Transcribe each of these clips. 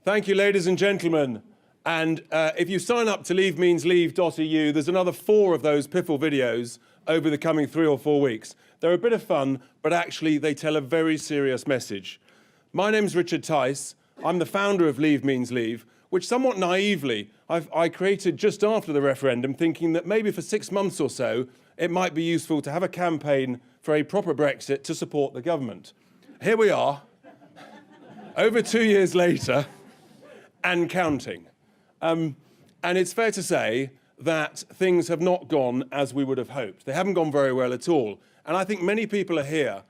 Thank you, ladies and gentlemen. And if you sign up to leavemeansleave.eu, there's another 4 of those piffle videos over the coming 3 or 4 weeks. They're a bit of fun, but actually they tell a very serious message. My name's Richard Tice. I'm the founder of Leave Means Leave, which somewhat naively I created just after the referendum, thinking that maybe for 6 months or so, it might be useful to have a campaign for a proper Brexit to support the government. Here we are, over 2 years later, and counting. And it's fair to say that things have not gone as we would have hoped. They haven't gone very well at all. And I think many people are here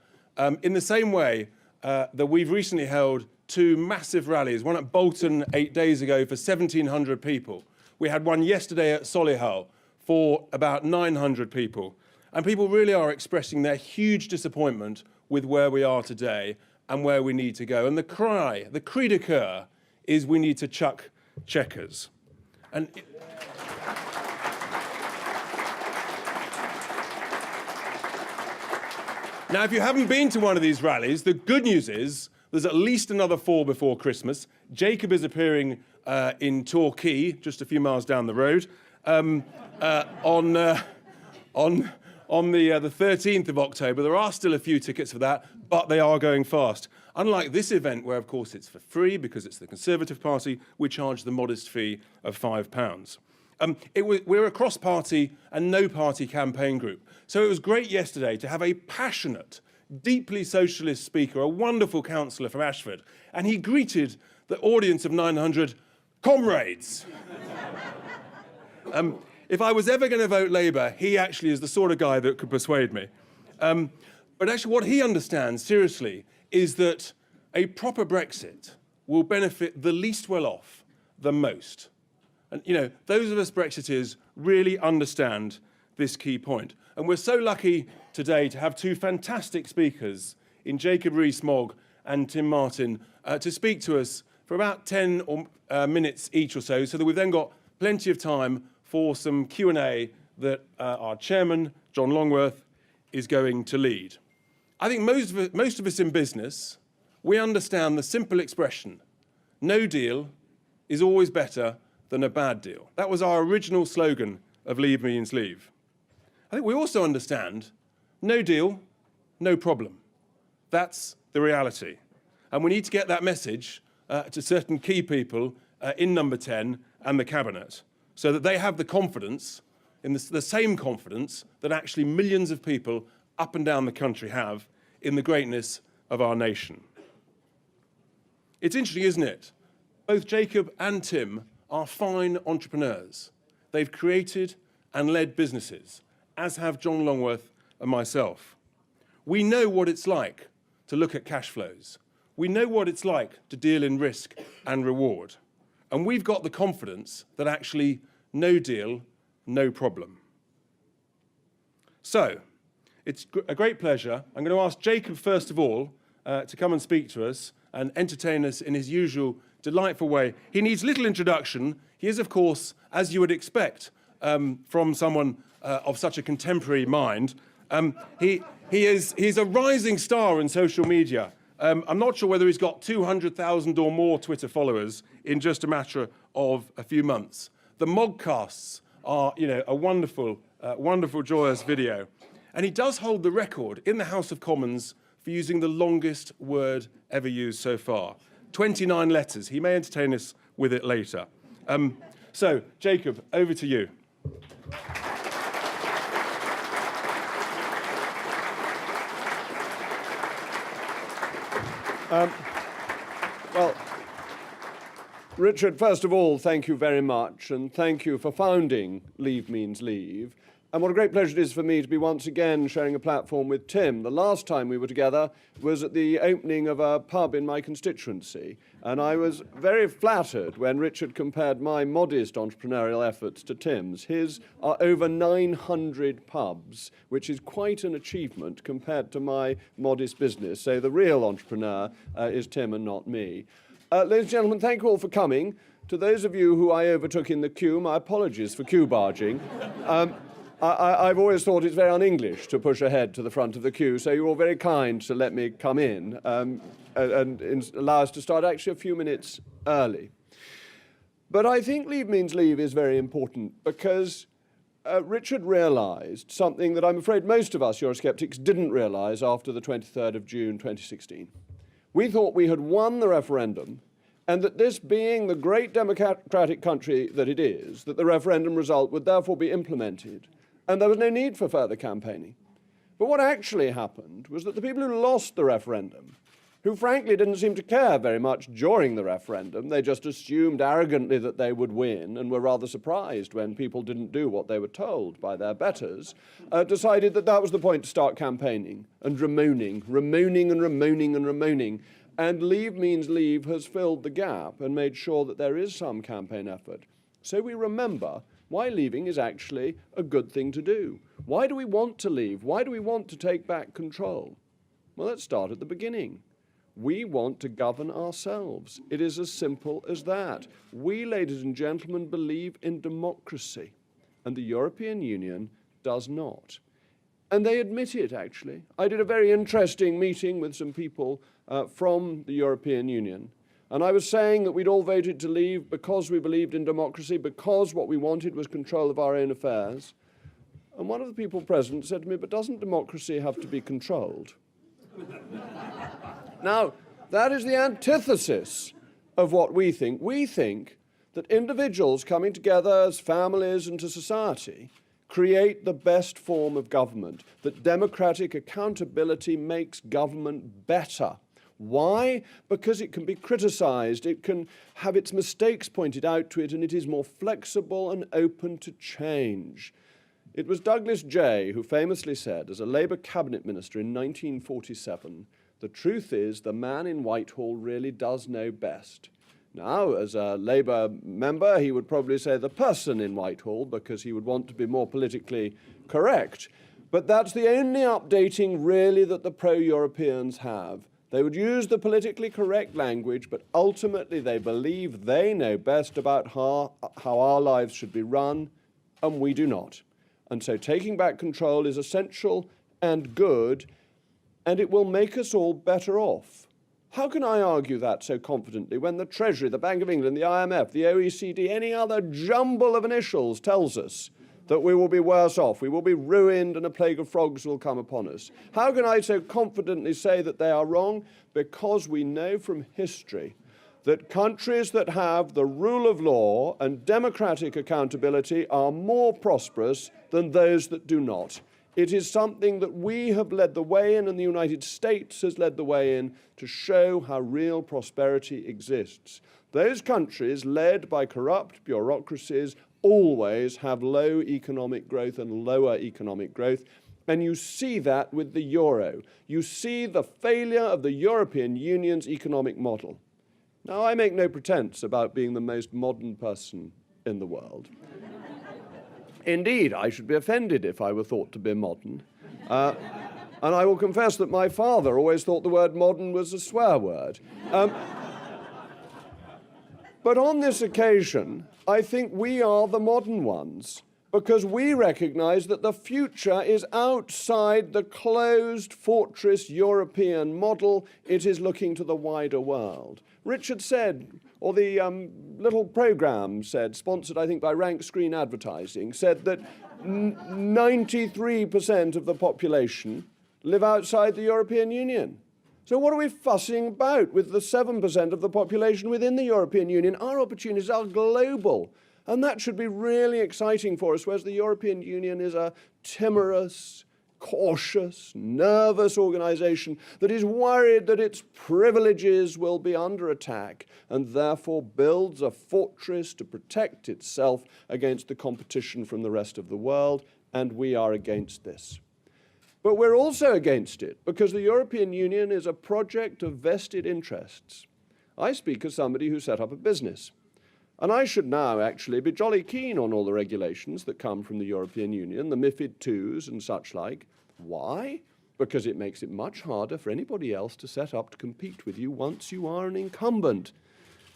in the same way that we've recently held 2 massive rallies, one at Bolton 8 days ago for 1,700 people. We had one yesterday at Solihull for about 900 people. And people really are expressing their huge disappointment with where we are today and where we need to go. And the cry, the cri de coeur, is we need to chuck Chequers. And now, if you haven't been to one of these rallies, the good news is there's at least another 4 before Christmas. Jacob is appearing in Torquay, just a few miles down the road, on the 13th of October. There are still a few tickets for that, but they are going fast. Unlike this event, where, of course, it's for free because it's the Conservative Party, we charge the modest fee of £5. We're a cross-party and no-party campaign group. So it was great yesterday to have a passionate, deeply socialist speaker, a wonderful councillor from Ashford, and he greeted the audience of 900 comrades. If I was ever going to vote Labour, he actually is the sort of guy that could persuade me. But actually what he understands, seriously, is that a proper Brexit will benefit the least well off the most. And, you know, those of us Brexiteers really understand this key point. And we're so lucky today to have 2 fantastic speakers in Jacob Rees-Mogg and Tim Martin to speak to us for about 10 minutes each or so that we've then got plenty of time for some Q&A that our chairman, John Longworth, is going to lead. I think most of us in business, we understand the simple expression, no deal is always better than a bad deal. That was our original slogan of Leave Means Leave. I think we also understand no deal, no problem. That's the reality. And we need to get that message to certain key people in Number 10 and the Cabinet so that they have the confidence, the same confidence that actually millions of people up and down the country have in the greatness of our nation. It's interesting, isn't it? Both Jacob and Tim are fine entrepreneurs. They've created and led businesses, as have John Longworth and myself. We know what it's like to look at cash flows. We know what it's like to deal in risk and reward. And we've got the confidence that actually no deal, no problem. So, it's a great pleasure. I'm going to ask Jacob, first of all, to come and speak to us and entertain us in his usual delightful way. He needs little introduction. He is, of course, as you would expect from someone of such a contemporary mind, he's a rising star in social media. I'm not sure whether he's got 200,000 or more Twitter followers in just a matter of a few months. The Mogcasts are, you know, a wonderful, joyous video. And he does hold the record in the House of Commons for using the longest word ever used so far. 29 letters. He may entertain us with it later. So, Jacob, over to you. Well, Richard, first of all, thank you very much, and thank you for founding Leave Means Leave. And what a great pleasure it is for me to be once again sharing a platform with Tim. The last time we were together was at the opening of a pub in my constituency, and I was very flattered when Richard compared my modest entrepreneurial efforts to Tim's. His are over 900 pubs, which is quite an achievement compared to my modest business. So the real entrepreneur is Tim and not me. Ladies and gentlemen, thank you all for coming. To those of you who I overtook in the queue, my apologies for queue barging. I've always thought it's very un-English to push ahead to the front of the queue, so you're all very kind to let me come in and allow us to start actually a few minutes early. But I think Leave Means Leave is very important because Richard realised something that I'm afraid most of us Eurosceptics didn't realise after the 23rd of June 2016. We thought we had won the referendum, and that this being the great democratic country that it is, that the referendum result would therefore be implemented, and there was no need for further campaigning. But what actually happened was that the people who lost the referendum, who frankly didn't seem to care very much during the referendum, they just assumed arrogantly that they would win and were rather surprised when people didn't do what they were told by their betters, decided that that was the point to start campaigning and ramoning. And Leave Means Leave has filled the gap and made sure that there is some campaign effort. So we remember why leaving is actually a good thing to do. Why do we want to leave? Why do we want to take back control? Well, let's start at the beginning. We want to govern ourselves. It is as simple as that. We, ladies and gentlemen, believe in democracy, and the European Union does not. And they admit it, actually. I did a very interesting meeting with some people from the European Union, and I was saying that we'd all voted to leave because we believed in democracy, because what we wanted was control of our own affairs. And one of the people present said to me, but doesn't democracy have to be controlled? Now, that is the antithesis of what we think. We think that individuals coming together as families and to society create the best form of government, that democratic accountability makes government better. Why? Because it can be criticised, it can have its mistakes pointed out to it, and it is more flexible and open to change. It was Douglas Jay who famously said, as a Labour cabinet minister in 1947, the truth is the man in Whitehall really does know best. Now, as a Labour member, he would probably say the person in Whitehall because he would want to be more politically correct. But that's the only updating really that the pro-Europeans have. They would use the politically correct language, but ultimately they believe they know best about how our lives should be run, and we do not. And so taking back control is essential and good, and it will make us all better off. How can I argue that so confidently when the Treasury, the Bank of England, the IMF, the OECD, any other jumble of initials tells us that we will be worse off, we will be ruined and a plague of frogs will come upon us? How can I so confidently say that they are wrong? Because we know from history that countries that have the rule of law and democratic accountability are more prosperous than those that do not. It is something that we have led the way in, and the United States has led the way in, to show how real prosperity exists. Those countries led by corrupt bureaucracies always have low economic growth and lower economic growth, and you see that with the euro. You see the failure of the European Union's economic model. Now, I make no pretense about being the most modern person in the world. Indeed, I should be offended if I were thought to be modern. And I will confess that my father always thought the word modern was a swear word. But on this occasion, I think we are the modern ones, because we recognise that the future is outside the closed fortress European model. It is looking to the wider world. Richard said, or the little programme said, sponsored I think by Rank Screen Advertising, said that 93% of the population live outside the European Union. So what are we fussing about with the 7% of the population within the European Union? Our opportunities are global, and that should be really exciting for us, whereas the European Union is a timorous, cautious, nervous organisation that is worried that its privileges will be under attack and therefore builds a fortress to protect itself against the competition from the rest of the world, and we are against this. But we're also against it because the European Union is a project of vested interests. I speak as somebody who set up a business, and I should now actually be jolly keen on all the regulations that come from the European Union, the MiFID IIs and such like. Why? Because it makes it much harder for anybody else to set up to compete with you once you are an incumbent.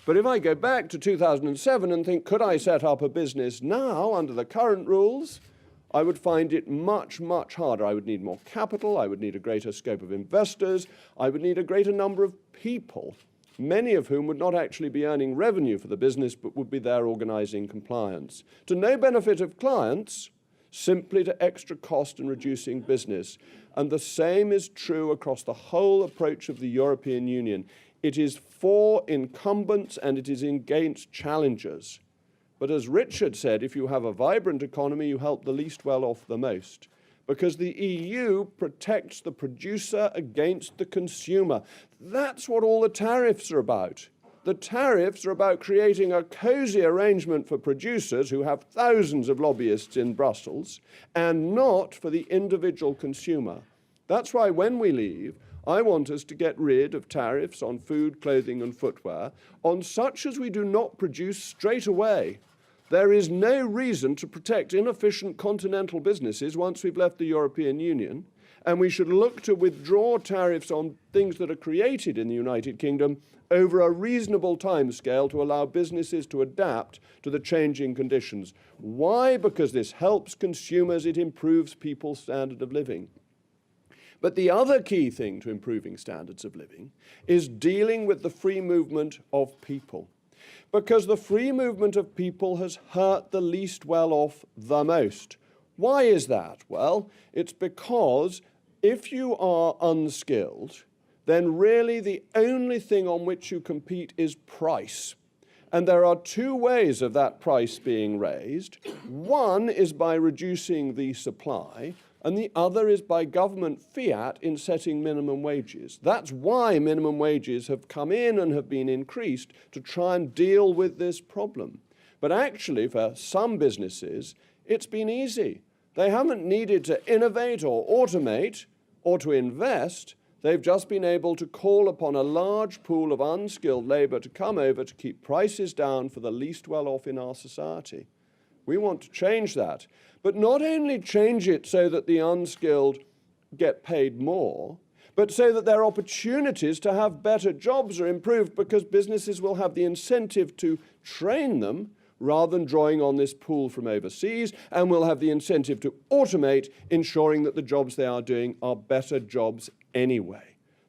But if I go back to 2007 and think, could I set up a business now under the current rules? I would find it much, much harder. I would need more capital, I would need a greater scope of investors, I would need a greater number of people, many of whom would not actually be earning revenue for the business, but would be there organising compliance. To no benefit of clients, simply to extra cost and reducing business. And the same is true across the whole approach of the European Union. It is for incumbents and it is against challengers. But as Richard said, if you have a vibrant economy, you help the least well off the most. Because the EU protects the producer against the consumer. That's what all the tariffs are about. The tariffs are about creating a cosy arrangement for producers who have thousands of lobbyists in Brussels, and not for the individual consumer. That's why when we leave, I want us to get rid of tariffs on food, clothing and footwear, on such as we do not produce straight away. There is no reason to protect inefficient continental businesses once we've left the European Union, and we should look to withdraw tariffs on things that are created in the United Kingdom over a reasonable timescale to allow businesses to adapt to the changing conditions. Why? Because this helps consumers, it improves people's standard of living. But the other key thing to improving standards of living is dealing with the free movement of people. Because the free movement of people has hurt the least well off the most. Why is that? Well, it's because if you are unskilled, then really the only thing on which you compete is price. And there are two ways of that price being raised. One is by reducing the supply, and the other is by government fiat in setting minimum wages. That's why minimum wages have come in and have been increased to try and deal with this problem. But actually, for some businesses, it's been easy. They haven't needed to innovate or automate or to invest. They've just been able to call upon a large pool of unskilled labour to come over to keep prices down for the least well off in our society. We want to change that. But not only change it so that the unskilled get paid more, but so that their opportunities to have better jobs are improved, because businesses will have the incentive to train them rather than drawing on this pool from overseas, and will have the incentive to automate, ensuring that the jobs they are doing are better jobs anyway.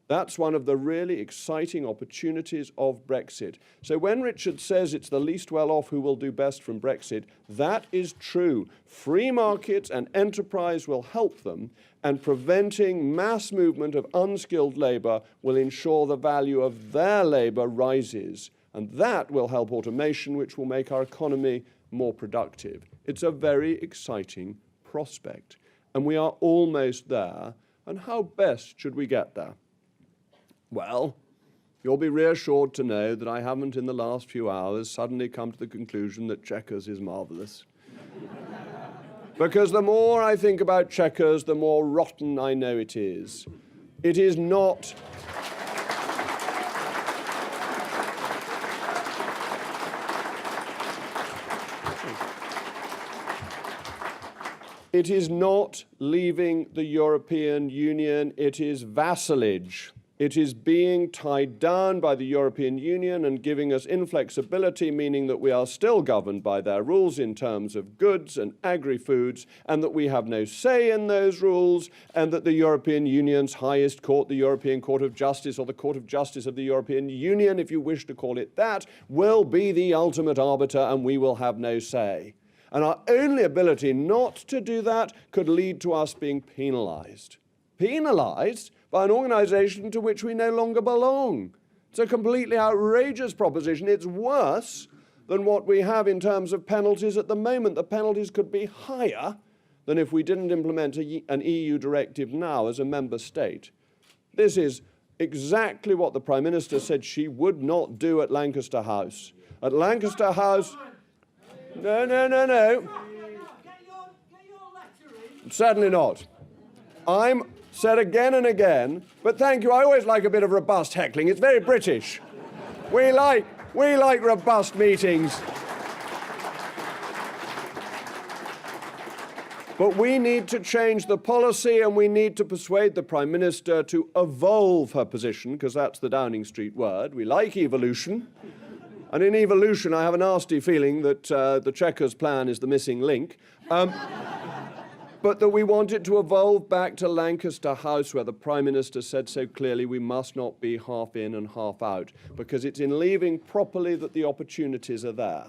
That's one of the really exciting opportunities of Brexit. So when Richard says it's the least well off who will do best from Brexit, that is true. Free markets and enterprise will help them, and preventing mass movement of unskilled labour will ensure the value of their labour rises. And that will help automation, which will make our economy more productive. It's a very exciting prospect. And we are almost there. And how best should we get there? Well, you'll be reassured to know that I haven't in the last few hours suddenly come to the conclusion that Chequers is marvellous. Because the more I think about Chequers, the more rotten I know it is. It is not... It is not leaving the European Union, it is vassalage. It is being tied down by the European Union and giving us inflexibility, meaning that we are still governed by their rules in terms of goods and agri-foods, and that we have no say in those rules, and that the European Union's highest court, the European Court of Justice, or the Court of Justice of the European Union, if you wish to call it that, will be the ultimate arbiter, and we will have no say. And our only ability not to do that could lead to us being penalised. Penalised by an organisation to which we no longer belong. It's a completely outrageous proposition. It's worse than what we have in terms of penalties at the moment. The penalties could be higher than if we didn't implement an EU directive now as a member state. This is exactly what the Prime Minister said she would not do at Lancaster House. At Lancaster House... No. Certainly not. I'm said again and again, but thank you, I always like a bit of robust heckling. It's very British. We like robust meetings. But we need to change the policy, and we need to persuade the Prime Minister to evolve her position, because that's the Downing Street word. We like evolution. And in evolution, I have a nasty feeling that the Chequers plan is the missing link. but that we want it to evolve back to Lancaster House, where the Prime Minister said so clearly we must not be half in and half out, because it's in leaving properly that the opportunities are there.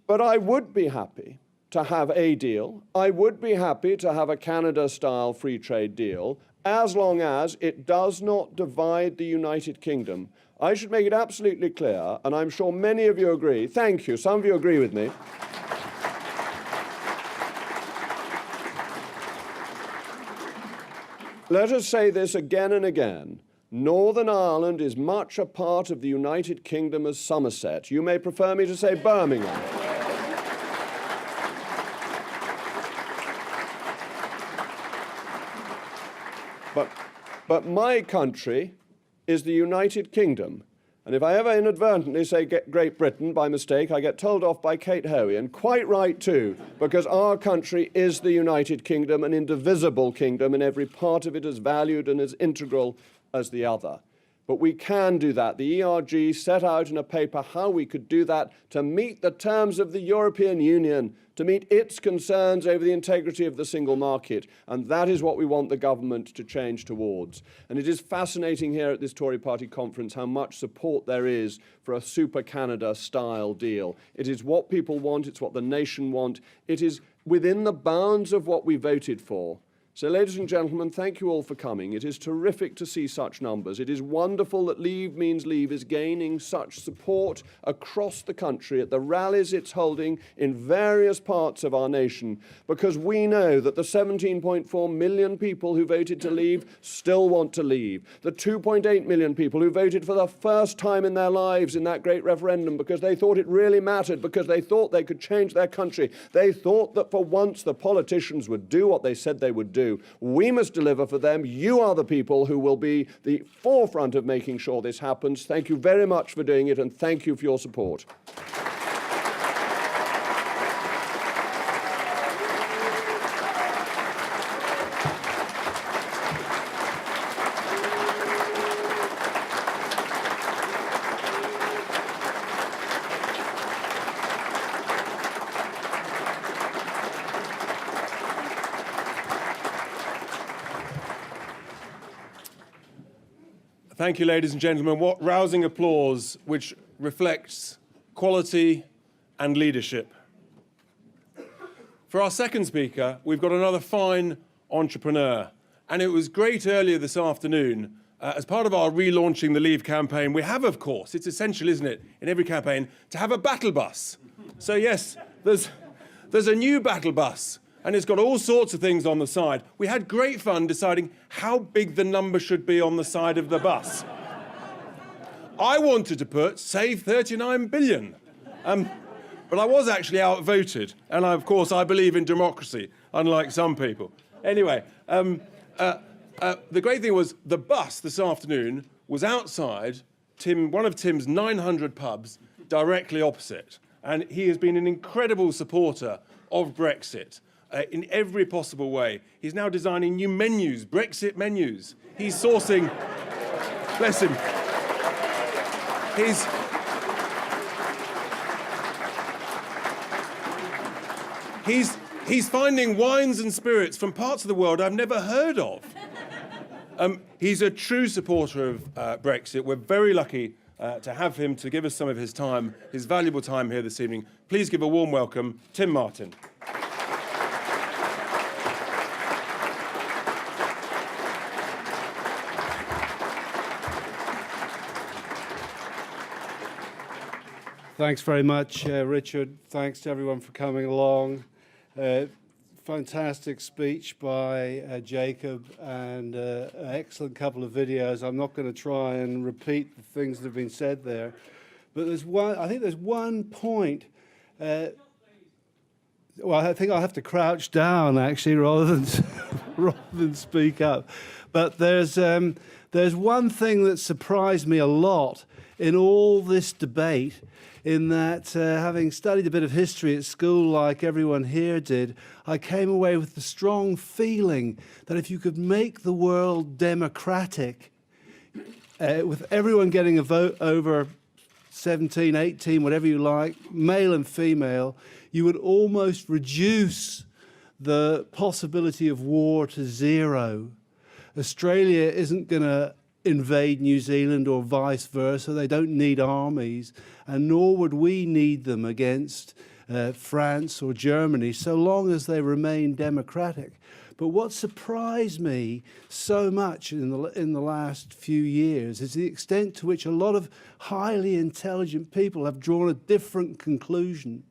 But I would be happy to have a deal. I would be happy to have a Canada-style free trade deal, as long as it does not divide the United Kingdom. I should make it absolutely clear, and I'm sure many of you agree, thank you, some of you agree with me, let us say this again and again. Northern Ireland is much a part of the United Kingdom as Somerset. You may prefer me to say Birmingham. But my country is the United Kingdom. And if I ever inadvertently say Great Britain by mistake, I get told off by Kate Hoey, and quite right too, because our country is the United Kingdom, an indivisible kingdom, and every part of it as valued and as integral as the other. But we can do that. The ERG set out in a paper how we could do that to meet the terms of the European Union, to meet its concerns over the integrity of the single market. And that is what we want the government to change towards. And it is fascinating here at this Tory party conference how much support there is for a super Canada style deal. It is what people want. It's what the nation want. It is within the bounds of what we voted for. So, ladies and gentlemen, thank you all for coming. It is terrific to see such numbers. It is wonderful that Leave Means Leave is gaining such support across the country at the rallies it's holding in various parts of our nation, because we know that the 17.4 million people who voted to leave still want to leave. The 2.8 million people who voted for the first time in their lives in that great referendum because they thought it really mattered, because they thought they could change their country. They thought that for once the politicians would do what they said they would do. We must deliver for them. You are the people who will be the forefront of making sure this happens. Thank you very much for doing it, and thank you for your support. Thank you, ladies and gentlemen. What rousing applause, which reflects quality and leadership. For our second speaker, we've got another fine entrepreneur. And it was great earlier this afternoon, as part of our relaunching the Leave campaign, we have, of course, it's essential, isn't it, in every campaign, to have a battle bus. So yes, there's a new battle bus, and it's got all sorts of things on the side. We had great fun deciding how big the number should be on the side of the bus. I wanted to put, save 39 billion. But I was actually outvoted. And of course, I believe in democracy, unlike some people. Anyway, the great thing was the bus this afternoon was outside one of Tim's 900 pubs directly opposite. And he has been an incredible supporter of Brexit. In every possible way. He's now designing new menus, Brexit menus. He's sourcing, bless him, he's finding wines and spirits from parts of the world I've never heard of. He's a true supporter of Brexit. We're very lucky to have him to give us some of his time, his valuable time here this evening. Please give a warm welcome, Tim Martin. Thanks very much, Richard. Thanks to everyone for coming along. Fantastic speech by Jacob, and an excellent couple of videos. I'm not going to try and repeat the things that have been said there, but I think there's one point. Well, I think I'll have to crouch down actually, rather than speak up. But there's one thing that surprised me a lot in all this debate, in that having studied a bit of history at school like everyone here did, I came away with the strong feeling that if you could make the world democratic, with everyone getting a vote over 17, 18, whatever you like, male and female, you would almost reduce the possibility of war to zero. Australia isn't going to invade New Zealand or vice versa. They don't need armies, and nor would we need them against France or Germany, so long as they remain democratic. But what surprised me so much in the last few years is the extent to which a lot of highly intelligent people have drawn a different conclusion.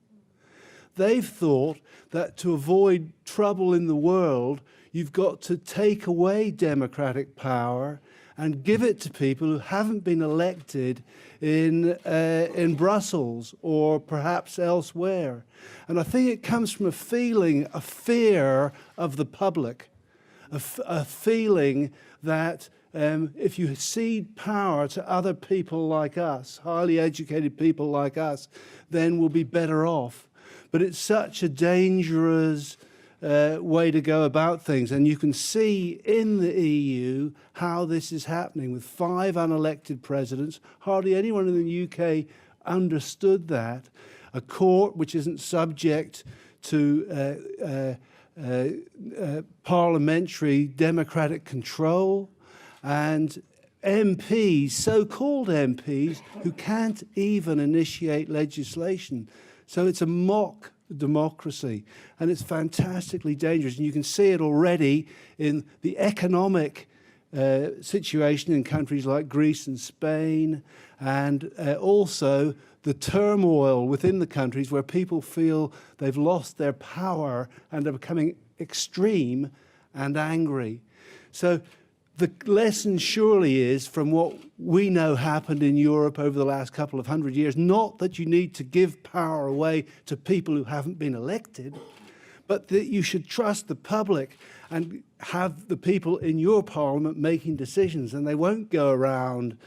They've thought that to avoid trouble in the world, you've got to take away democratic power and give it to people who haven't been elected in Brussels or perhaps elsewhere. And I think it comes from a fear of the public, a feeling that if you cede power to other people like us, highly educated people like us, then we'll be better off. But it's such a dangerous way to go about things. And you can see in the EU how this is happening with 5 unelected presidents. Hardly anyone in the UK understood that. A court which isn't subject to parliamentary democratic control, and MPs, so-called MPs, who can't even initiate legislation. So it's a mock democracy, and it's fantastically dangerous. And you can see it already in the economic situation in countries like Greece and Spain, and also the turmoil within the countries where people feel they've lost their power and are becoming extreme and angry. So the lesson surely is, from what we know happened in Europe over the last couple of hundred years, not that you need to give power away to people who haven't been elected, but that you should trust the public and have the people in your parliament making decisions, and they won't go around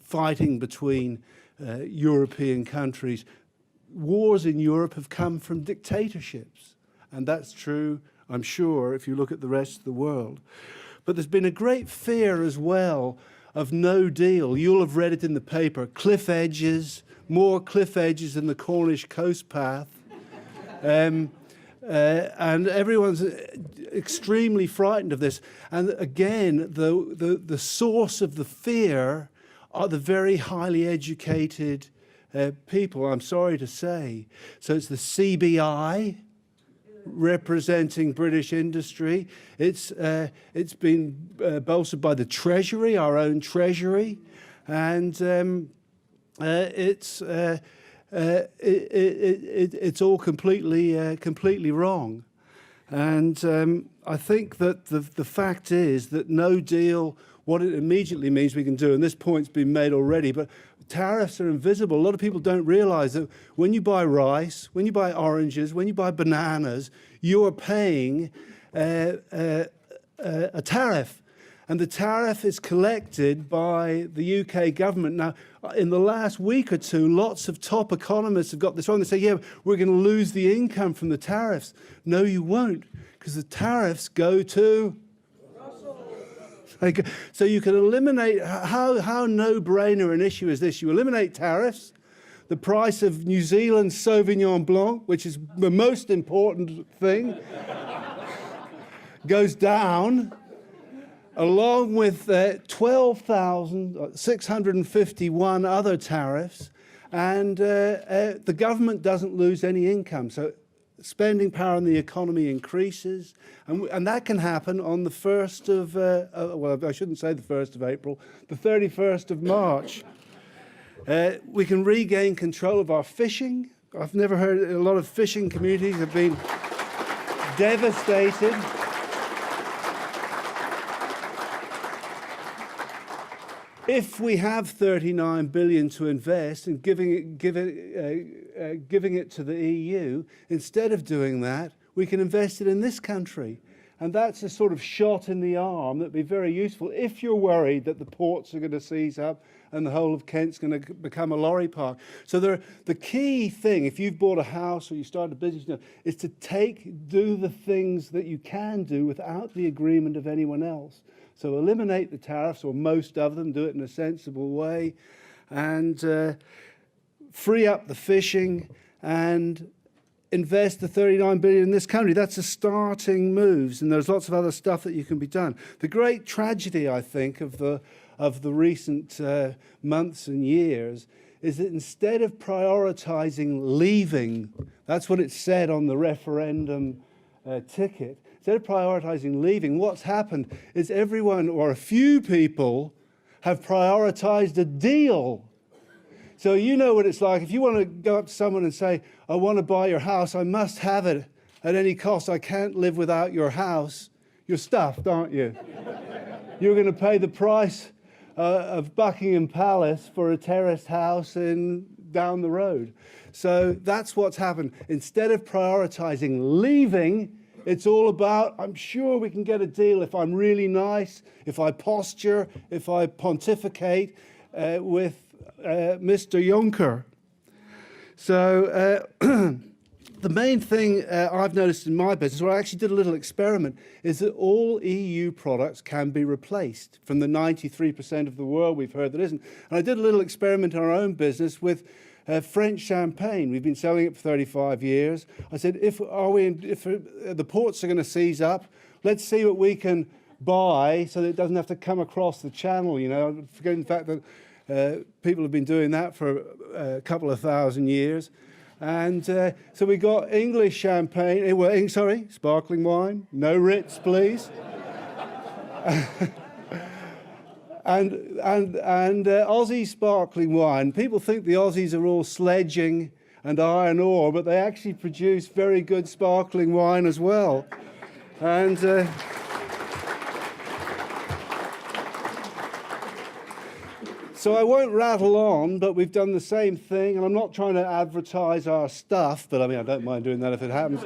fighting between European countries. Wars in Europe have come from dictatorships, and that's true, I'm sure, if you look at the rest of the world. But there's been a great fear as well of no deal. You'll have read it in the paper, cliff edges, more cliff edges than the Cornish coast path. And everyone's extremely frightened of this. And again, the source of the fear are the very highly educated people, I'm sorry to say. So it's the CBI, representing British industry. It's been bolstered by the Treasury, our own Treasury, and it's all completely wrong. And I think that the fact is that no deal, what it immediately means we can do, and this point's been made already, but tariffs are invisible. A lot of people don't realize that when you buy rice, when you buy oranges, when you buy bananas, you are paying a tariff. And the tariff is collected by the UK government. Now, in the last week or two, lots of top economists have got this wrong. They say, yeah, we're going to lose the income from the tariffs. No, you won't, because the tariffs go to so you can eliminate, how no-brainer an issue is this? You eliminate tariffs, the price of New Zealand Sauvignon Blanc, which is the most important thing, goes down, along with 12,651 other tariffs, and the government doesn't lose any income. So spending power in the economy increases, and that can happen on the 1st of, well, I shouldn't say the 1st of April, the 31st of March. We can regain control of our fishing. I've never heard, a lot of fishing communities have been devastated. If we have 39 billion to invest and giving it to the EU, instead of doing that, we can invest it in this country. And that's a sort of shot in the arm that would be very useful if you're worried that the ports are going to seize up and the whole of Kent's going to become a lorry park. So the key thing, if you've bought a house or you start a business, is to do the things that you can do without the agreement of anyone else. So eliminate the tariffs, or most of them, do it in a sensible way, and free up the fishing, and invest the 39 billion in this country. That's a starting moves, and there's lots of other stuff that you can be done. The great tragedy, I think, of the recent months and years is that instead of prioritising leaving, that's what it said on the referendum ticket, instead of prioritising leaving, what's happened is everyone, or a few people, have prioritised a deal. So you know what it's like. If you want to go up to someone and say, I want to buy your house, I must have it at any cost, I can't live without your house, you're stuffed, aren't you? You're going to pay the price of Buckingham Palace for a terraced house down the road. So that's what's happened. Instead of prioritising leaving, it's all about, I'm sure we can get a deal if I'm really nice, if I posture, if I pontificate with Mr. Juncker. So the main thing I've noticed in my business, where I actually did a little experiment, is that all EU products can be replaced. From the 93% of the world we've heard that isn't. And I did a little experiment in our own business with French champagne. We've been selling it for 35 years. I said, if the ports are going to seize up, let's see what we can buy so that it doesn't have to come across the channel. You know, forgetting the fact that people have been doing that for a couple of thousand years. And so we got English champagne, sparkling wine, no Ritz, please. and Aussie sparkling wine. People think the Aussies are all sledging and iron ore, but they actually produce very good sparkling wine as well. And so I won't rattle on, but we've done the same thing, and I'm not trying to advertise our stuff, but I mean, I don't mind doing that if it happens.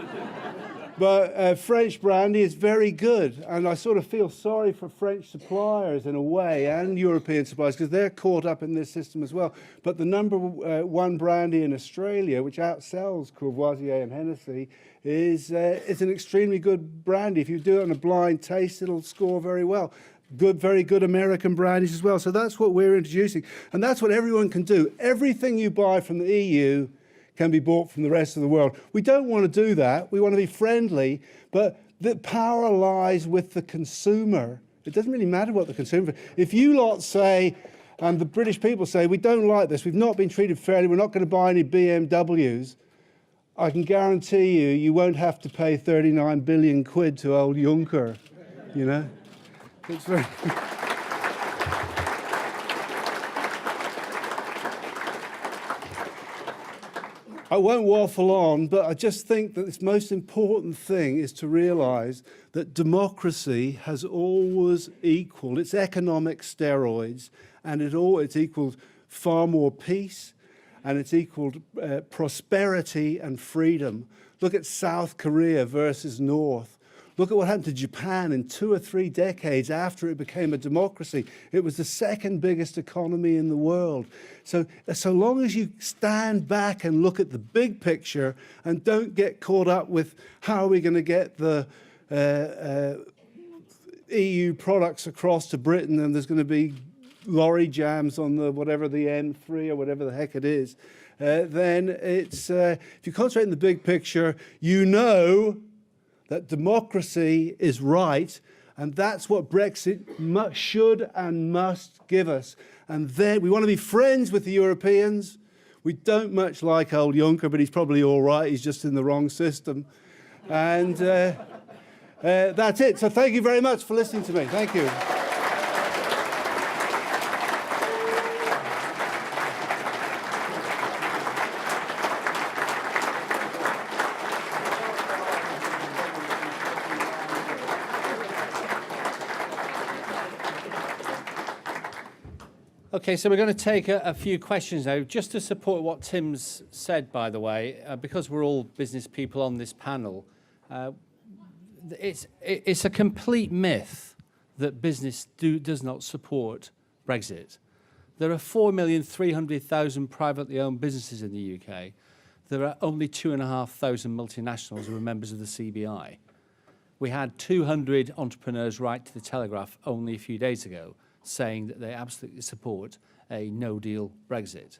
But French brandy is very good, and I sort of feel sorry for French suppliers in a way, and European suppliers, because they're caught up in this system as well. But the number one brandy in Australia, which outsells Courvoisier and Hennessy, is an extremely good brandy. If you do it on a blind taste, it'll score very well. Good, very good American brandies as well. So that's what we're introducing. And that's what everyone can do. Everything you buy from the EU can be bought from the rest of the world. We don't want to do that. We want to be friendly, but the power lies with the consumer. It doesn't really matter what the consumer... If you lot say, and the British people say, we don't like this, we've not been treated fairly, we're not going to buy any BMWs, I can guarantee you won't have to pay 39 billion quid to old Juncker, you know? It's very... I won't waffle on, but I just think that this most important thing is to realise that democracy has always equaled, it's economic steroids, and it's equaled far more peace, and it's equaled prosperity and freedom. Look at South Korea versus North. Look at what happened to Japan in 2 or 3 decades after it became a democracy. It was the second biggest economy in the world. So long as you stand back and look at the big picture and don't get caught up with how are we going to get the EU products across to Britain, and there's going to be lorry jams on the M3 or whatever the heck it is, then it's if you concentrate on the big picture, you know that democracy is right, and that's what Brexit should and must give us. And then we want to be friends with the Europeans. We don't much like old Juncker, but he's probably all right. He's just in the wrong system. And that's it. So thank you very much for listening to me. Thank you. Okay, so we're going to take a few questions now, just to support what Tim's said, by the way, because we're all business people on this panel. It's a complete myth that business does not support Brexit. There are 4,300,000 privately owned businesses in the UK. There are only 2,500 multinationals who are members of the CBI. We had 200 entrepreneurs write to the Telegraph only a few days ago, saying that they absolutely support a no-deal Brexit.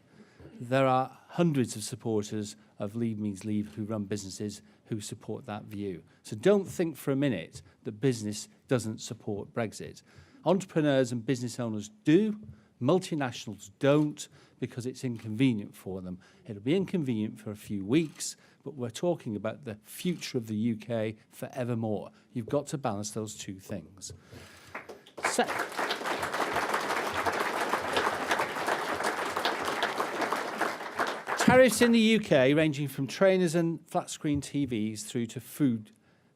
There are hundreds of supporters of Leave Means Leave who run businesses who support that view. So don't think for a minute that business doesn't support Brexit. Entrepreneurs and business owners do, multinationals don't, because it's inconvenient for them. It'll be inconvenient for a few weeks, but we're talking about the future of the UK forevermore. You've got to balance those two things. Tariffs in the UK, ranging from trainers and flat-screen TVs through to food,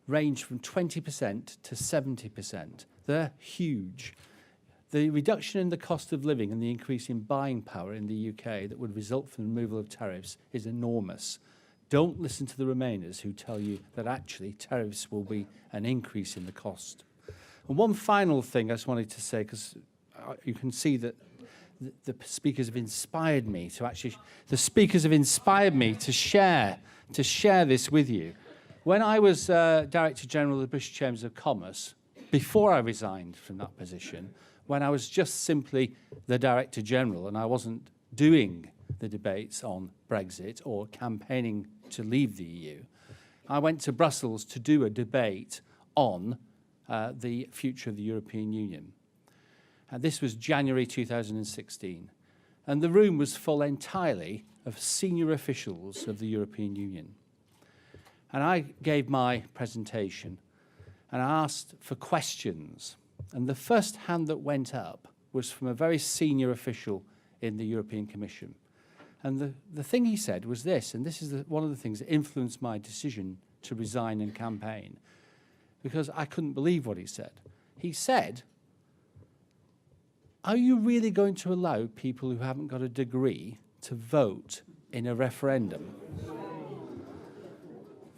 range from 20% to 70%. They're huge. The reduction in the cost of living and the increase in buying power in the UK that would result from the removal of tariffs is enormous. Don't listen to the Remainers who tell you that actually tariffs will be an increase in the cost. And one final thing I just wanted to say, because you can see that the speakers have inspired me to share this with you. When I was Director General of the British Chambers of Commerce, before I resigned from that position, when I was just simply the Director General and I wasn't doing the debates on Brexit or campaigning to leave the EU, I went to Brussels to do a debate on the future of the European Union. And this was January 2016. And the room was full entirely of senior officials of the European Union. And I gave my presentation and I asked for questions. And the first hand that went up was from a very senior official in the European Commission. And the thing he said was this, and this is one of the things that influenced my decision to resign and campaign, because I couldn't believe what he said. He said, "Are you really going to allow people who haven't got a degree to vote in a referendum?"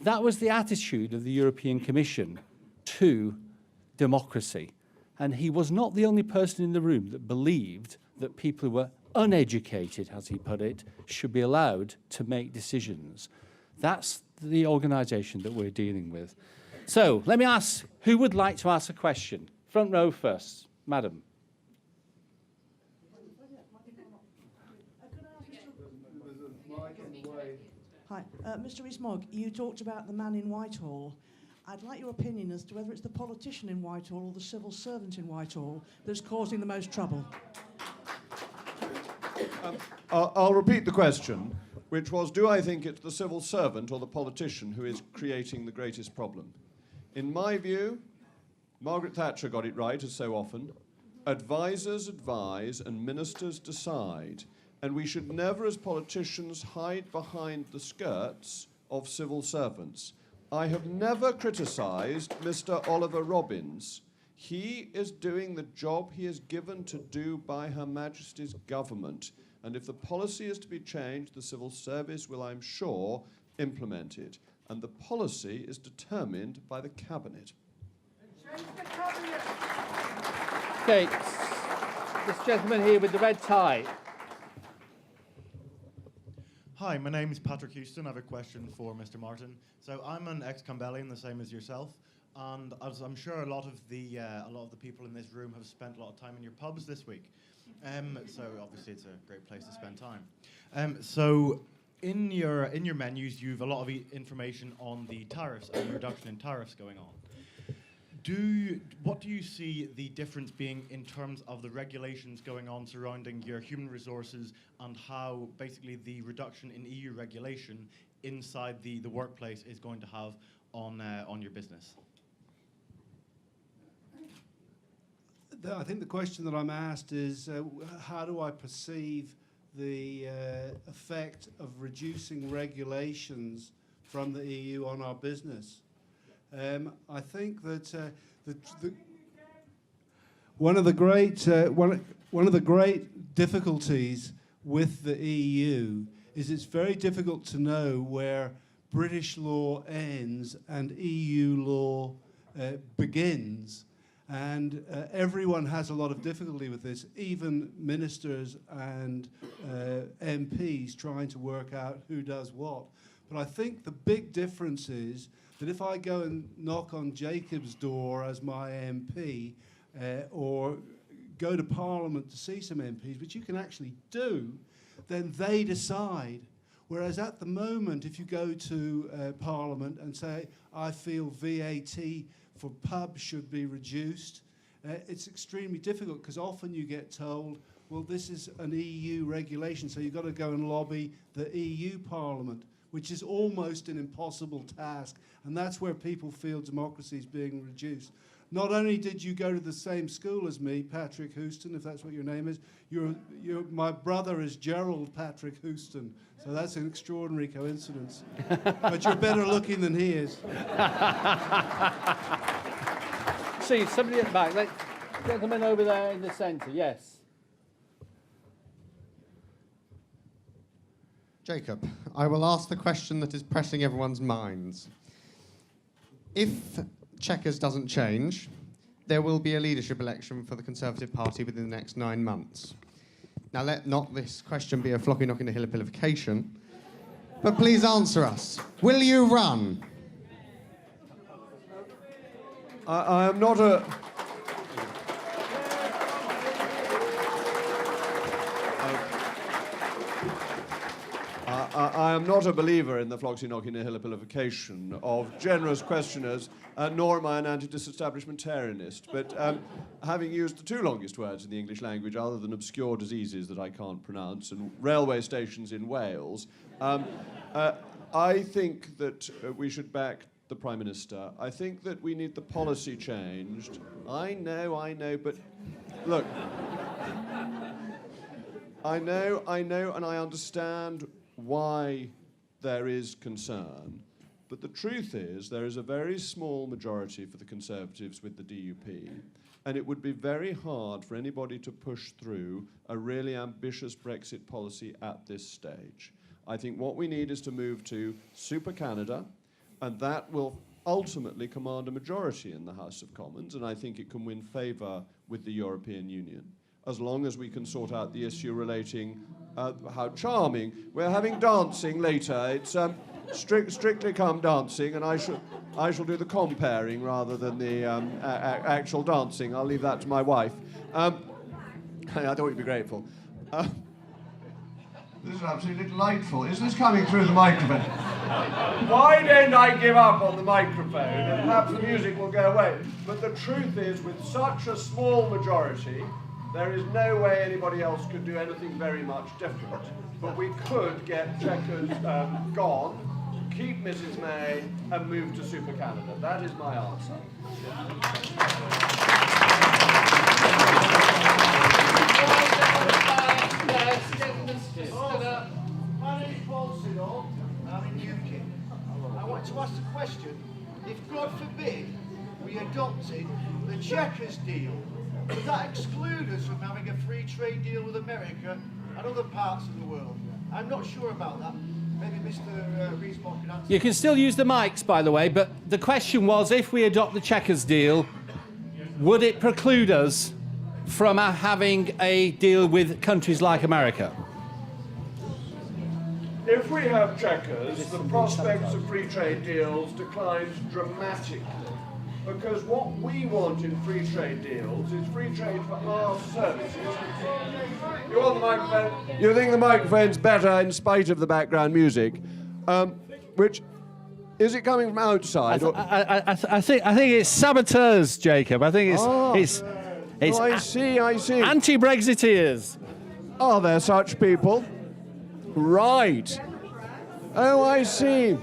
That was the attitude of the European Commission to democracy. And he was not the only person in the room that believed that people who were uneducated, as he put it, should be allowed to make decisions. That's the organisation that we're dealing with. So let me ask, who would like to ask a question? Front row first, madam. Hi, Mr. Rees-Mogg, you talked about the man in Whitehall. I'd like your opinion as to whether it's the politician in Whitehall or the civil servant in Whitehall that's causing the most trouble. I'll repeat the question, which was, do I think it's the civil servant or the politician who is creating the greatest problem? In my view, Margaret Thatcher got it right, as so often. Advisors advise and ministers decide. And we should never, as politicians, hide behind the skirts of civil servants. I have never criticised Mr. Oliver Robbins. He is doing the job he is given to do by Her Majesty's government. And if the policy is to be changed, the civil service will, I'm sure, implement it. And the policy is determined by the Cabinet. Okay, this gentleman here with the red tie. Hi, my name is Patrick Houston. I have a question for Mr. Martin. So I'm an ex-Campbellian, the same as yourself, and as I'm sure a lot of the people in this room have spent a lot of time in your pubs this week. So obviously it's a great place to spend time. So in your menus, you've a lot of information on the tariffs and the reduction in tariffs going on. What do you see the difference being in terms of the regulations going on surrounding your human resources and how basically the reduction in EU regulation inside the workplace is going to have on your business? I think the question that I'm asked is how do I perceive the effect of reducing regulations from the EU on our business? I think that one of the great difficulties with the EU is it's very difficult to know where British law ends and EU law begins. And everyone has a lot of difficulty with this, even ministers and MPs trying to work out who does what. But I think the big difference is that if I go and knock on Jacob's door as my MP or go to Parliament to see some MPs, which you can actually do, then they decide Whereas at the moment, if you go to Parliament and say, I feel VAT for pubs should be reduced, it's extremely difficult because often you get told, well, this is an EU regulation, so you've got to go and lobby the EU Parliament, which is almost an impossible task. And that's where people feel democracy is being reduced. Not only did you go to the same school as me, Patrick Houston, if that's what your name is, my brother is Gerald Patrick Houston, so that's an extraordinary coincidence. But you're better looking than he is. See, somebody at the back. Gentleman over there in the centre, yes. Jacob, I will ask the question that is pressing everyone's minds. If Chequers doesn't change, there will be a leadership election for the Conservative Party within the next 9 months. Now, let not this question be a flocky knocking the hill of pillification, but please answer us. Will you run? I am not a... I am not a believer in the floxy knocking the hill of pillification of generous questioners, nor am I an anti-disestablishmentarianist. But having used the two longest words in the English language, other than obscure diseases that I can't pronounce, and railway stations in Wales, I think that we should back the Prime Minister. I think that we need the policy changed. I know, but look, I know, and I understand why there is concern, but the truth is there is a very small majority for the Conservatives with the DUP, and it would be very hard for anybody to push through a really ambitious Brexit policy at this stage. I think what we need is to move to Super Canada, and that will ultimately command a majority in the House of Commons, and I think it can win favour with the European Union, as long as we can sort out the issue relating how charming. We're having dancing later. It's strictly come dancing, and I shall do the comparing rather than the actual dancing. I'll leave that to my wife. I thought you'd be grateful. This is absolutely delightful. Is this coming through the microphone? Why don't I give up on the microphone and perhaps the music will go away? But the truth is, with such a small majority, there is no way anybody else could do anything very much different. But we could get Chequers gone, keep Mrs May, and move to Super Canada. That is my answer. My name is Paul Siddall. I'm in UKIP. I want to ask the question, if God forbid we adopted the Chequers deal, would that exclude us from having a free trade deal with America and other parts of the world? I'm not sure about that. Maybe Mr. Rees-Mogg can answer. You can still use the mics, by the way, but the question was, if we adopt the Chequers deal, would it preclude us from having a deal with countries like America? If we have Chequers, the prospects of free trade deals declines dramatically. Because what we want in free trade deals is free trade for our services. You want the microphone? You think the microphone's better in spite of the background music? Which, is it coming from outside? I think it's saboteurs, Jacob. I think it's oh, I see. anti-Brexiteers. Are there such people? Right. Oh, I see.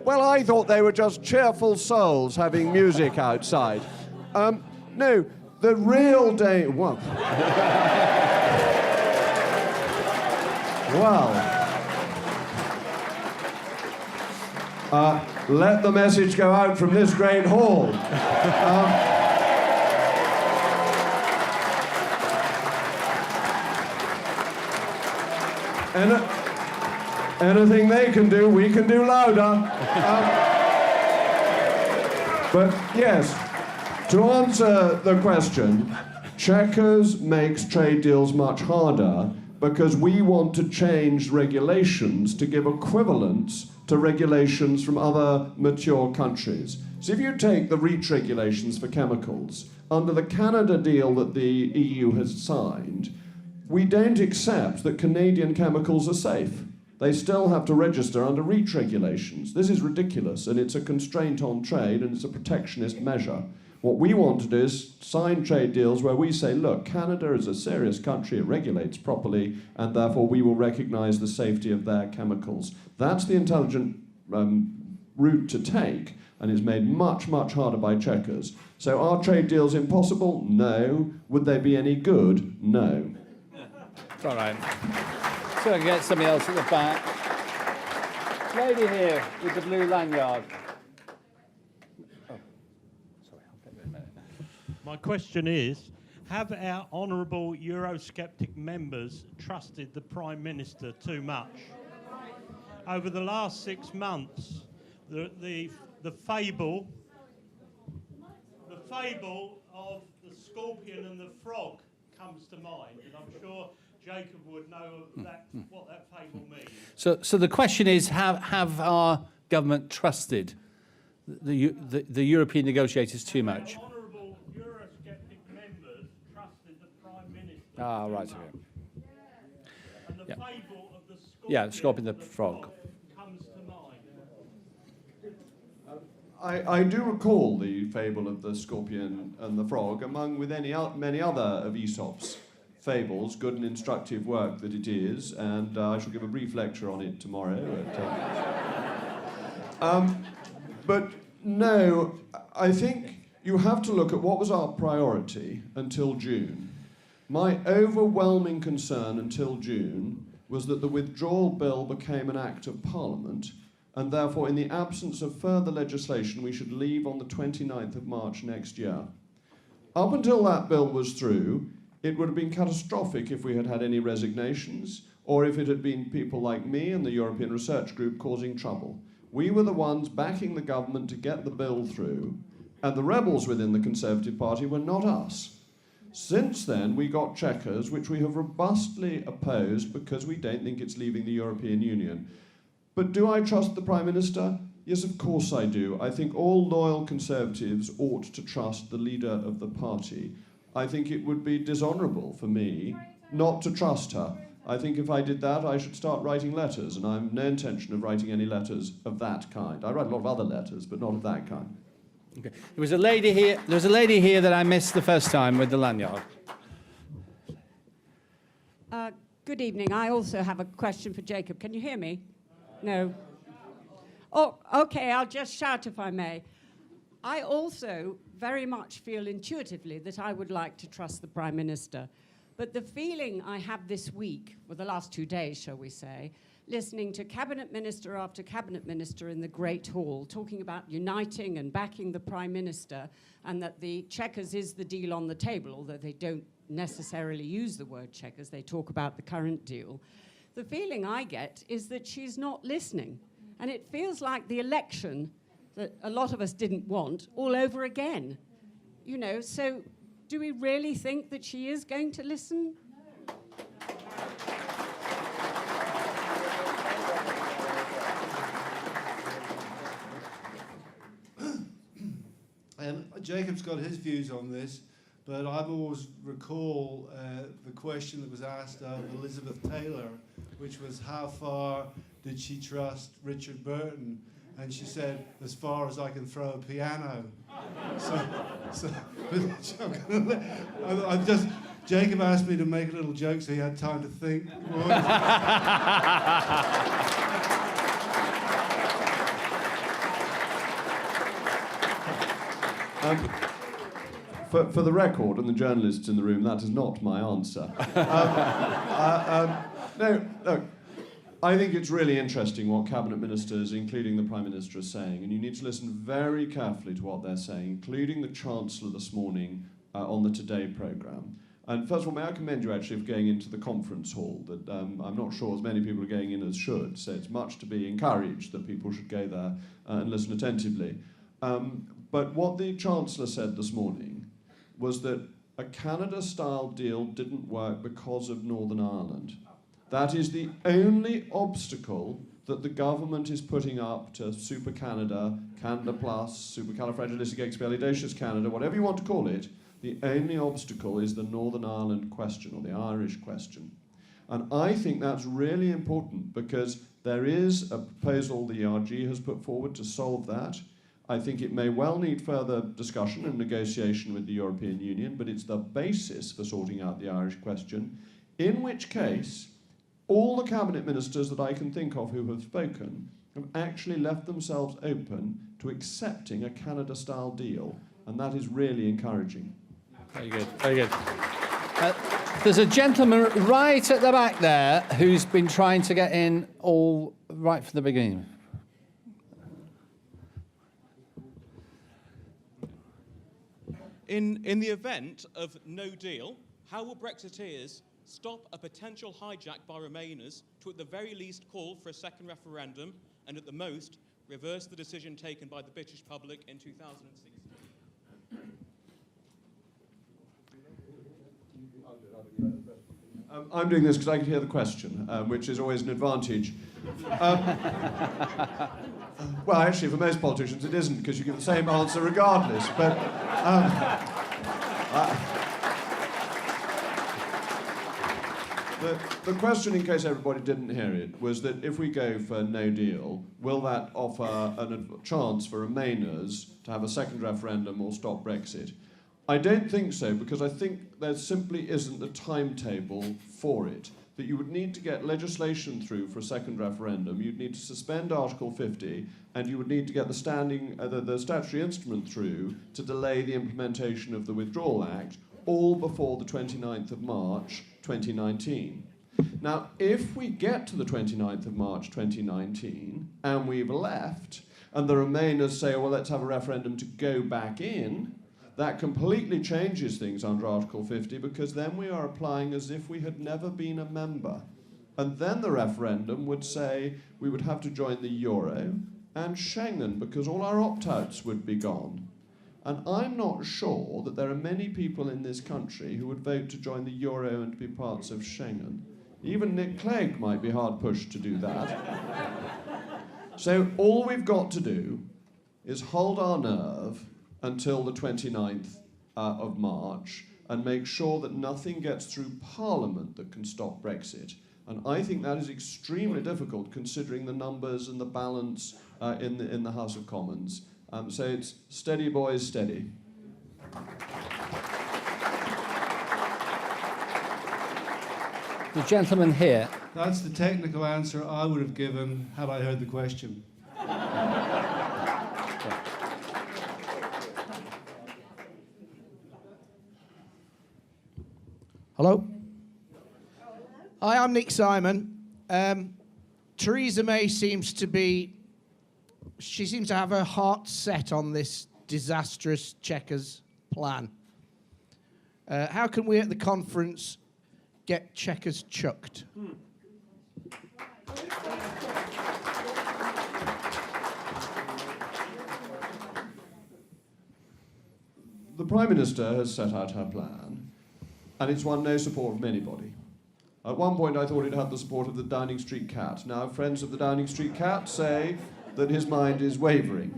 Well, I thought they were just cheerful souls having music outside. No, the real day. Well, let the message go out from this great hall. Anything they can do, we can do louder. But yes, to answer the question, Chequers makes trade deals much harder because we want to change regulations to give equivalence to regulations from other mature countries. So if you take the REACH regulations for chemicals, under the Canada deal that the EU has signed, we don't accept that Canadian chemicals are safe. they still have to register under REACH regulations. This is ridiculous, and it's a constraint on trade, and it's a protectionist measure. What we want to do is sign trade deals where we say, look, Canada is a serious country, it regulates properly, and therefore we will recognise the safety of their chemicals. That's the intelligent route to take, and is made much, much harder by Chequers. So are trade deals impossible? No. Would they be any good? No. It's all right. So I can get somebody else at the back. Lady here with the blue lanyard. Oh, sorry, I'll get there in a minute. My question is, have our honourable Eurosceptic members trusted the Prime Minister too much? Over the last 6 months, the fable of the scorpion and the frog comes to mind, and I'm sure Jacob would know what that fable means. So the question is, have our government trusted the European negotiators too much? Our honourable Eurosceptic members trusted the Prime Minister. Ah, right. Okay. And the Yeah. fable of the scorpion, Yeah, the scorpion and the frog. comes to mind. I do recall the fable of the scorpion and the frog, among with many other of Aesop's fables, good and instructive work that it is, and I shall give a brief lecture on it tomorrow. But no, I think you have to look at what was our priority until June. My overwhelming concern until June was that the withdrawal bill became an act of Parliament, and therefore in the absence of further legislation we should leave on the 29th of March next year. Up until that bill was through, it would have been catastrophic if we had had any resignations, or if it had been people like me and the European Research Group causing trouble. We were the ones backing the government to get the bill through, and the rebels within the Conservative Party were not us. Since then, we got Chequers, which we have robustly opposed because we don't think it's leaving the European Union. But do I trust the Prime Minister? Yes, of course I do. I think all loyal Conservatives ought to trust the leader of the party. I think it would be dishonourable for me not to trust her. I think if I did that, I should start writing letters, and I have no intention of writing any letters of that kind. I write a lot of other letters, but not of that kind. Okay. There was a lady here that I missed the first time with the lanyard. Good evening. I also have a question for Jacob. Can you hear me? No. Oh, okay. I'll just shout if I may. I also very much feel intuitively that I would like to trust the Prime Minister. But the feeling I have this week, or the last 2 days, shall we say, listening to Cabinet Minister after Cabinet Minister in the Great Hall talking about uniting and backing the Prime Minister, and that the Chequers is the deal on the table, although they don't necessarily use the word Chequers, they talk about the current deal. The feeling I get is that she's not listening. And it feels like the election that a lot of us didn't want all over again. You know, so do we really think that she is going to listen? Jacob's got his views on this, but I've always recall the question that was asked of Elizabeth Taylor, which was how far did she trust Richard Burton? And she said, as far as I can throw a piano. Jacob asked me to make a little joke so he had time to think. For the record, and the journalists in the room, that is not my answer. No, look, I think it's really interesting what Cabinet Ministers, including the Prime Minister, are saying, and you need to listen very carefully to what they're saying, including the Chancellor this morning on the Today programme. And first of all, may I commend you actually for going into the conference hall, that I'm not sure as many people are going in as should, so it's much to be encouraged that people should go there and listen attentively. But what the Chancellor said this morning was that a Canada-style deal didn't work because of Northern Ireland. That is the only obstacle that the government is putting up to Super Canada, Canada Plus, Supercalifragilisticexpialidocious Canada, whatever you want to call it. The only obstacle is the Northern Ireland question, or the Irish question. And I think that's really important because there is a proposal the ERG has put forward to solve that. I think it may well need further discussion and negotiation with the European Union, but it's the basis for sorting out the Irish question, in which case all the cabinet ministers that I can think of who have spoken have actually left themselves open to accepting a Canada-style deal, and that is really encouraging. Very good, very good. There's a gentleman right at the back there who's been trying to get in all right from the beginning. In the event of no deal, how will Brexiteers stop a potential hijack by Remainers to at the very least call for a second referendum and at the most reverse the decision taken by the British public in 2016? I'm doing this because I can hear the question, which is always an advantage. Well, actually, for most politicians, it isn't, because you give the same answer regardless. But the question, in case everybody didn't hear it, was that if we go for no deal, will that offer a chance for Remainers to have a second referendum or stop Brexit? I don't think so, because I think there simply isn't a timetable for it. That you would need to get legislation through for a second referendum, you'd need to suspend Article 50, and you would need to get the statutory instrument through to delay the implementation of the Withdrawal Act, all before the 29th of March 2019. Now, if we get to the 29th of March 2019, and we've left, and the Remainers say, well, let's have a referendum to go back in, that completely changes things under Article 50, because then we are applying as if we had never been a member. And then the referendum would say we would have to join the Euro and Schengen, because all our opt-outs would be gone. And I'm not sure that there are many people in this country who would vote to join the Euro and to be parts of Schengen. Even Nick Clegg might be hard pushed to do that. So all we've got to do is hold our nerve until the 29th of March and make sure that nothing gets through Parliament that can stop Brexit. And I think that is extremely difficult considering the numbers and the balance in the House of Commons. So it's steady, boys, steady. The gentleman here. That's the technical answer I would have given had I heard the question. Hello? Hi, I'm Nick Simon. Theresa May seems to have her heart set on this disastrous Chequers plan. How can we at the conference get Chequers chucked? The Prime Minister has set out her plan, and it's won no support from anybody. At one point I thought it had the support of the Downing Street cat. Now friends of the Downing Street cat say that his mind is wavering.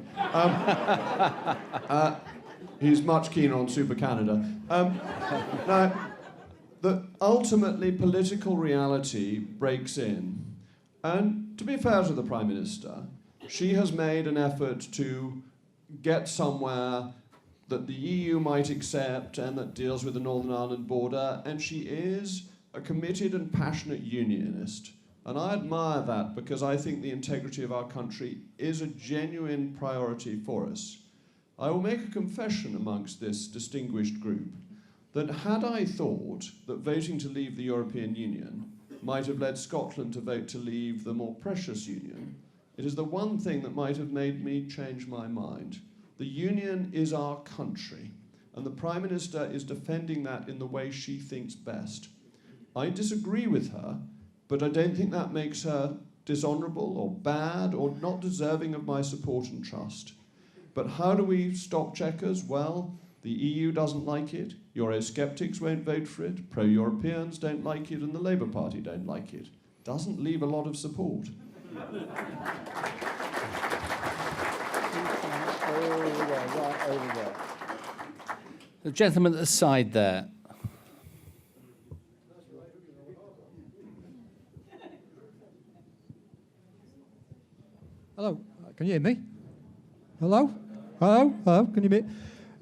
He's much keener on Super Canada. Now, ultimately political reality breaks in. And to be fair to the Prime Minister, she has made an effort to get somewhere that the EU might accept and that deals with the Northern Ireland border, and she is a committed and passionate unionist. And I admire that because I think the integrity of our country is a genuine priority for us. I will make a confession amongst this distinguished group that had I thought that voting to leave the European Union might have led Scotland to vote to leave the more precious union, it is the one thing that might have made me change my mind. The union is our country, and the Prime Minister is defending that in the way she thinks best. I disagree with her, but I don't think that makes her dishonourable or bad or not deserving of my support and trust. But how do we stop Chequers? Well, the EU doesn't like it, Eurosceptics won't vote for it, pro-Europeans don't like it, and the Labour Party don't like it. Doesn't leave a lot of support. The gentleman at the side there. Hello, can you hear me? Hello? Hello? Hello? Can you hear me?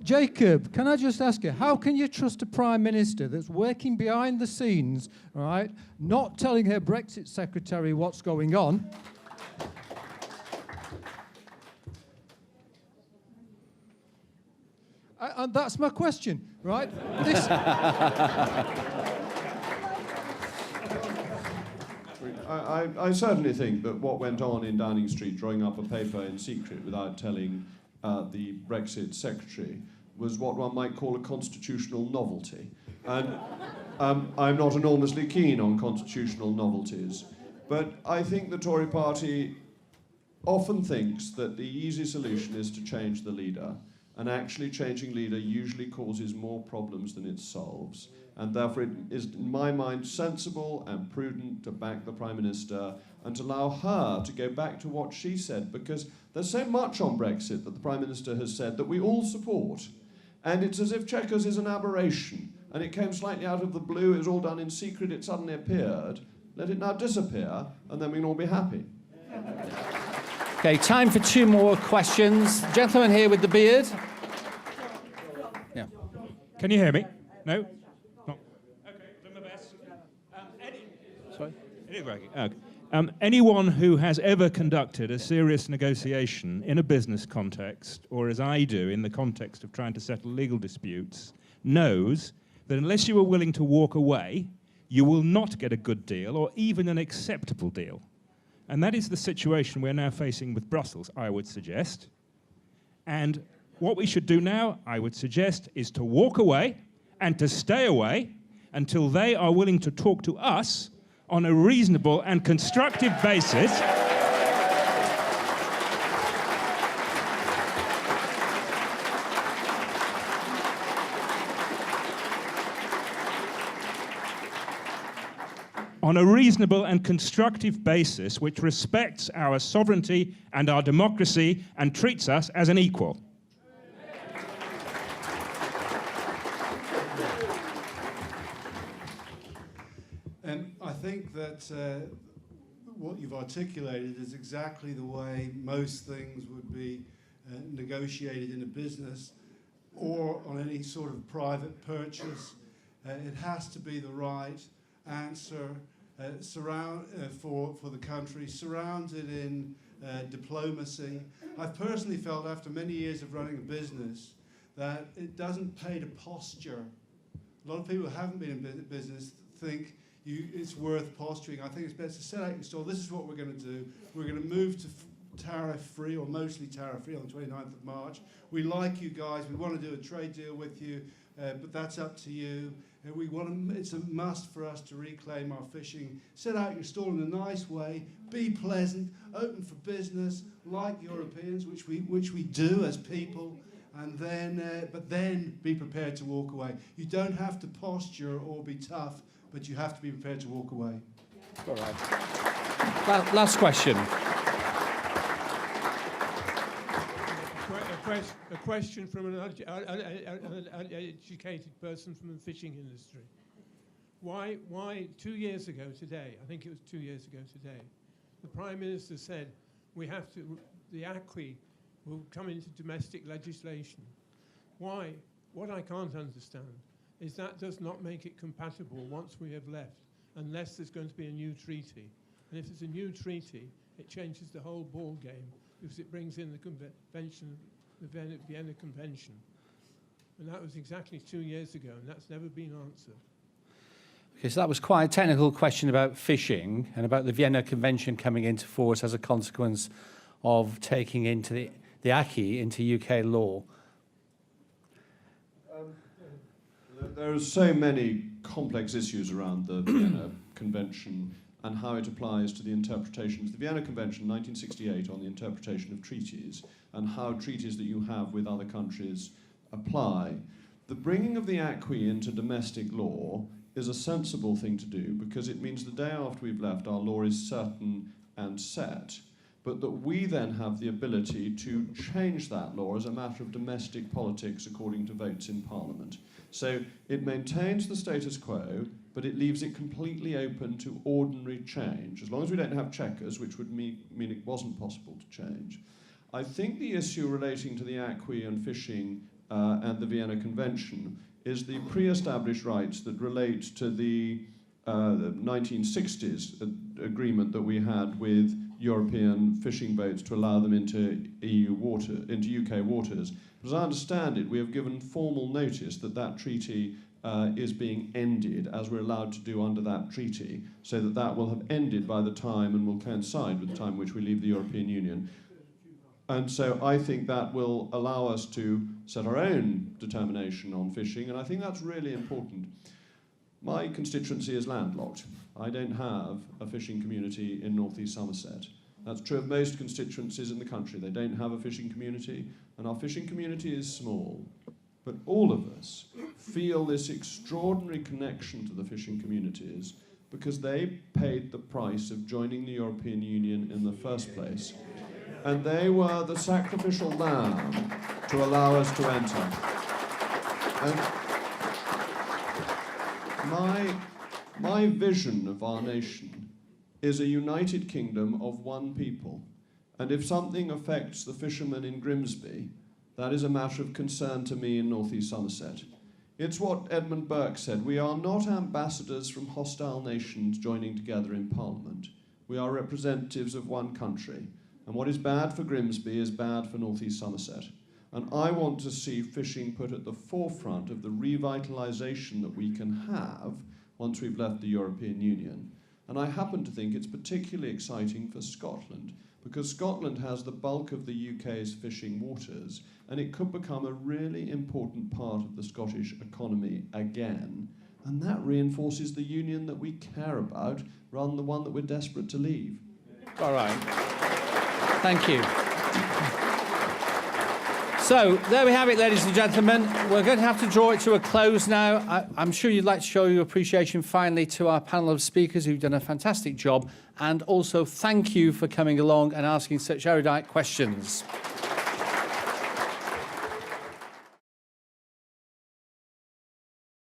Jacob, can I just ask you, how can you trust a Prime Minister that's working behind the scenes, all right, not telling her Brexit secretary what's going on? And that's my question, right? This I certainly think that what went on in Downing Street, drawing up a paper in secret without telling the Brexit secretary, was what one might call a constitutional novelty. And I'm not enormously keen on constitutional novelties, but I think the Tory party often thinks that the easy solution is to change the leader, and actually changing leader usually causes more problems than it solves. And therefore it is, in my mind, sensible and prudent to back the Prime Minister and to allow her to go back to what she said, because there's so much on Brexit that the Prime Minister has said that we all support. And it's as if Chequers is an aberration, and it came slightly out of the blue, it was all done in secret, it suddenly appeared. Let it now disappear, and then we can all be happy. Okay, time for 2 more questions. Gentleman here with the beard. Yeah. Can you hear me? No? Not. Okay, do my best. Sorry? It is working. Okay. Anyone who has ever conducted a serious negotiation in a business context, or as I do in the context of trying to settle legal disputes, knows that unless you are willing to walk away, you will not get a good deal or even an acceptable deal. And that is the situation we're now facing with Brussels, I would suggest. And what we should do now, I would suggest, is to walk away and to stay away until they are willing to talk to us on a reasonable and constructive basis. On a reasonable and constructive basis which respects our sovereignty and our democracy and treats us as an equal. I think that what you've articulated is exactly the way most things would be negotiated in a business or on any sort of private purchase. It has to be the right answer for the country, surrounded in diplomacy. I've personally felt after many years of running a business that it doesn't pay to posture. A lot of people who haven't been in business think it's worth posturing. I think it's best to set out your stall. This is what we're going to do. We're going to move to tariff-free, or mostly tariff-free, on the 29th of March. We like you guys. We want to do a trade deal with you, but that's up to you. It's a must for us to reclaim our fishing. Set out your stall in a nice way. Be pleasant, open for business, like Europeans, which we do as people. And then, but then be prepared to walk away. You don't have to posture or be tough, but you have to be prepared to walk away. All right. Last question. A question from an educated person from the fishing industry. Why 2 years ago today, I think it was 2 years ago today, the Prime Minister said the acquis will come into domestic legislation. Why? What I can't understand is that does not make it compatible once we have left, unless there's going to be a new treaty. And if there's a new treaty, it changes the whole ball game, because it brings in the convention, the Vienna Convention. And that was exactly 2 years ago, and that's never been answered. Okay, so that was quite a technical question about fishing and about the Vienna Convention coming into force as a consequence of taking into the acquis into UK law. There are so many complex issues around the Vienna Convention and how it applies to the interpretations. The Vienna Convention, 1968, on the interpretation of treaties and how treaties that you have with other countries apply. The bringing of the acquis into domestic law is a sensible thing to do, because it means the day after we've left, our law is certain and set. but that we then have the ability to change that law as a matter of domestic politics according to votes in Parliament. So it maintains the status quo, but it leaves it completely open to ordinary change, as long as we don't have checkers, which would mean it wasn't possible to change. I think the issue relating to the acquis and fishing and the Vienna Convention is the pre-established rights that relate to the 1960s agreement that we had with European fishing boats to allow them into UK waters. But as I understand it, we have given formal notice that that treaty is being ended, as we're allowed to do under that treaty, so that that will have ended by the time and will coincide with the time in which we leave the European Union. And so I think that will allow us to set our own determination on fishing, and I think that's really important. My constituency is landlocked. I don't have a fishing community in North East Somerset. That's true of most constituencies in the country. They don't have a fishing community, and our fishing community is small. But all of us feel this extraordinary connection to the fishing communities because they paid the price of joining the European Union in the first place. And they were the sacrificial lamb to allow us to enter. And my vision of our nation is a united kingdom of one people. And if something affects the fishermen in Grimsby, that is a matter of concern to me in North East Somerset. It's what Edmund Burke said: we are not ambassadors from hostile nations joining together in Parliament. We are representatives of one country. And what is bad for Grimsby is bad for North East Somerset. And I want to see fishing put at the forefront of the revitalisation that we can have once we've left the European Union. And I happen to think it's particularly exciting for Scotland, because Scotland has the bulk of the UK's fishing waters, and it could become a really important part of the Scottish economy again. And that reinforces the union that we care about, rather than the one that we're desperate to leave. All right. Thank you. So, there we have it, ladies and gentlemen. We're going to have to draw it to a close now. I'm sure you'd like to show your appreciation finally to our panel of speakers who've done a fantastic job, and also thank you for coming along and asking such erudite questions.